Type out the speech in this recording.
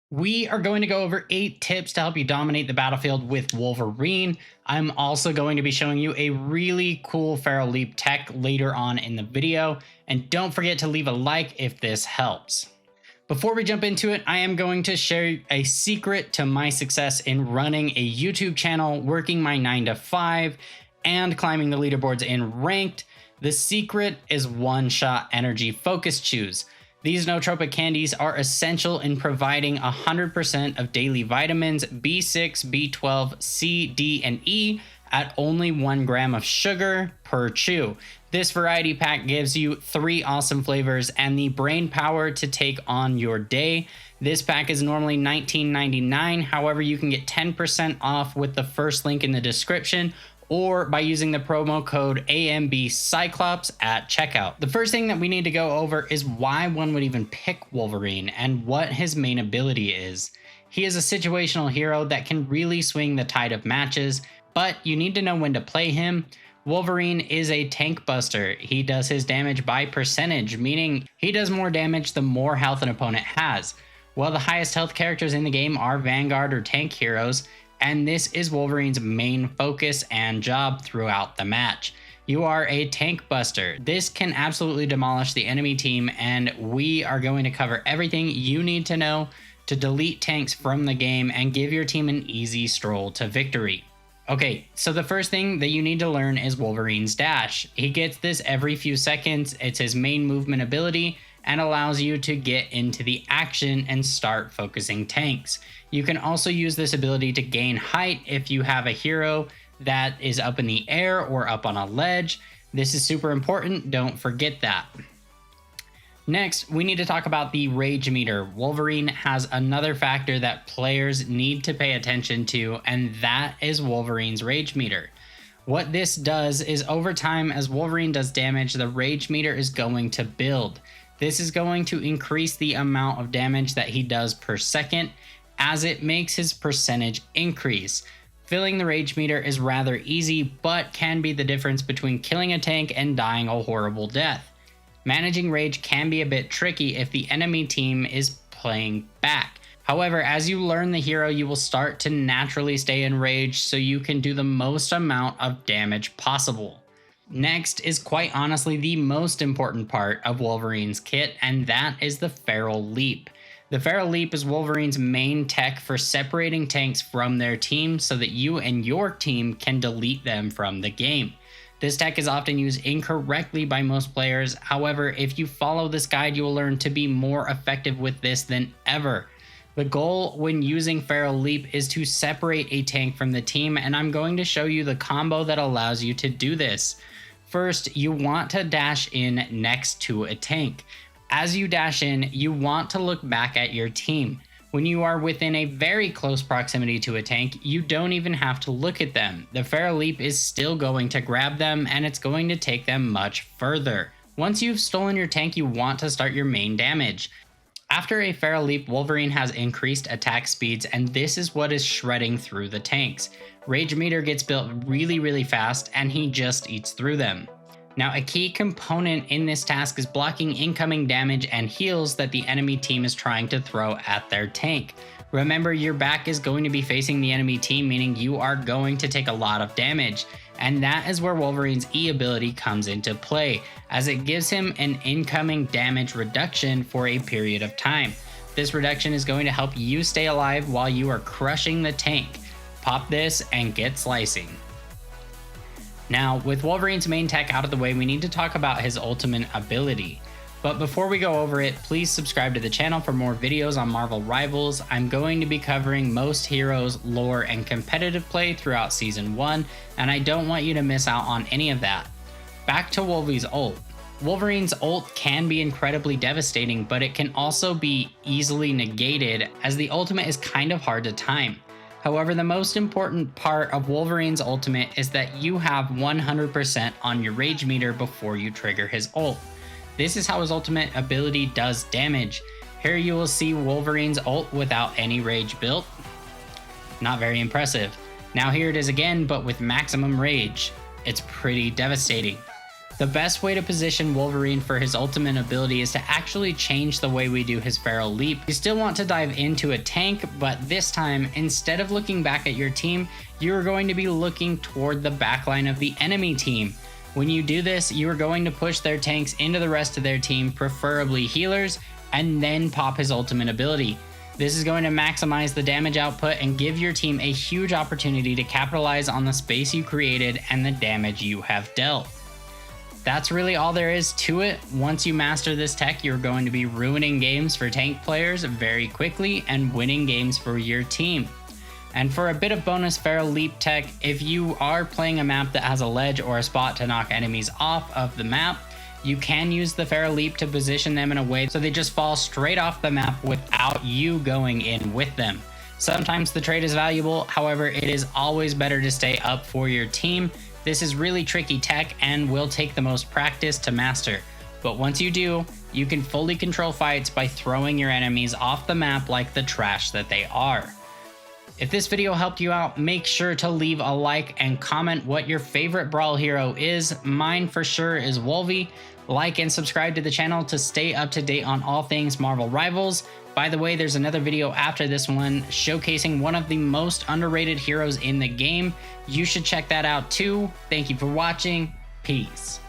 We are going to go over 8 tips to help you dominate the battlefield with Wolverine. I'm also going to be showing you a really cool Feral Leap tech later on in the video. And don't forget to leave a like if this helps. Before we jump into it, I am going to share a secret to my success in running a YouTube channel, working my 9 to 5, and climbing the leaderboards in ranked. The secret is one-shot energy focus chews. These nootropic candies are essential in providing 100% of daily vitamins B6, B12, C, D, and E at only 1 gram of sugar per chew. This variety pack gives you 3 awesome flavors and the brain power to take on your day. This pack is normally $19.99. However, you can get 10% off with the first link in the description or by using the promo code AMBCyclops at checkout. The first thing that we need to go over is why one would even pick Wolverine and what his main ability is. He is a situational hero that can really swing the tide of matches, but you need to know when to play him. Wolverine is a tank buster. He does his damage by percentage, meaning he does more damage the more health an opponent has. Well, the highest health characters in the game are Vanguard or tank heroes, and this is Wolverine's main focus and job throughout the match. You are a tank buster. This can absolutely demolish the enemy team, and we are going to cover everything you need to know to delete tanks from the game and give your team an easy stroll to victory. Okay, so the first thing that you need to learn is Wolverine's dash. He gets this every few seconds. It's his main movement ability and allows you to get into the action and start focusing tanks. You can also use this ability to gain height if you have a hero that is up in the air or up on a ledge. This is super important, don't forget that. Next, we need to talk about the rage meter. Wolverine has another factor that players need to pay attention to, and that is Wolverine's rage meter. What this does is over time, as Wolverine does damage, the rage meter is going to build. This is going to increase the amount of damage that he does per second as it makes his percentage increase. Filling the rage meter is rather easy, but can be the difference between killing a tank and dying a horrible death. Managing rage can be a bit tricky if the enemy team is playing back. However, as you learn the hero, you will start to naturally stay in rage so you can do the most amount of damage possible. Next is quite honestly the most important part of Wolverine's kit, and that is the Feral Leap. The Feral Leap is Wolverine's main tech for separating tanks from their team so that you and your team can delete them from the game. This tech is often used incorrectly by most players. However, if you follow this guide, you will learn to be more effective with this than ever. The goal when using Feral Leap is to separate a tank from the team, and I'm going to show you the combo that allows you to do this. First, you want to dash in next to a tank. As you dash in, you want to look back at your team. When you are within a very close proximity to a tank, you don't even have to look at them. The Feral Leap is still going to grab them, and it's going to take them much further. Once you've stolen your tank, you want to start your main damage. After a Feral Leap, Wolverine has increased attack speeds, and this is what is shredding through the tanks. Rage meter gets built really fast, and he just eats through them. Now, a key component in this task is blocking incoming damage and heals that the enemy team is trying to throw at their tank. Remember, your back is going to be facing the enemy team, meaning you are going to take a lot of damage. And that is where Wolverine's E ability comes into play, as it gives him an incoming damage reduction for a period of time. This reduction is going to help you stay alive while you are crushing the tank. Pop this and get slicing. Now, with Wolverine's main tech out of the way, we need to talk about his ultimate ability. But before we go over it, please subscribe to the channel for more videos on Marvel Rivals. I'm going to be covering most heroes, lore, and competitive play throughout Season 1, and I don't want you to miss out on any of that. Back to Wolvie's ult. Wolverine's ult can be incredibly devastating, but it can also be easily negated, as the ultimate is kind of hard to time. However, the most important part of Wolverine's ultimate is that you have 100% on your rage meter before you trigger his ult. This is how his ultimate ability does damage. Here you will see Wolverine's ult without any rage built. Not very impressive. Now here it is again, but with maximum rage. It's pretty devastating. The best way to position Wolverine for his ultimate ability is to actually change the way we do his Feral Leap. You still want to dive into a tank, but this time, instead of looking back at your team, you're going to be looking toward the backline of the enemy team. When you do this, you are going to push their tanks into the rest of their team, preferably healers, and then pop his ultimate ability. This is going to maximize the damage output and give your team a huge opportunity to capitalize on the space you created and the damage you have dealt. That's really all there is to it. Once you master this tech, you're going to be ruining games for tank players very quickly and winning games for your team. And for a bit of bonus Feral Leap tech, if you are playing a map that has a ledge or a spot to knock enemies off of the map, you can use the Feral Leap to position them in a way so they just fall straight off the map without you going in with them. Sometimes the trade is valuable, however, it is always better to stay up for your team. This is really tricky tech and will take the most practice to master. But once you do, you can fully control fights by throwing your enemies off the map like the trash that they are. If this video helped you out, make sure to leave a like and comment what your favorite Brawl hero is. Mine for sure is Wolvie. Like and subscribe to the channel to stay up to date on all things Marvel Rivals. By the way, there's another video after this one showcasing one of the most underrated heroes in the game. You should check that out too. Thank you for watching. Peace.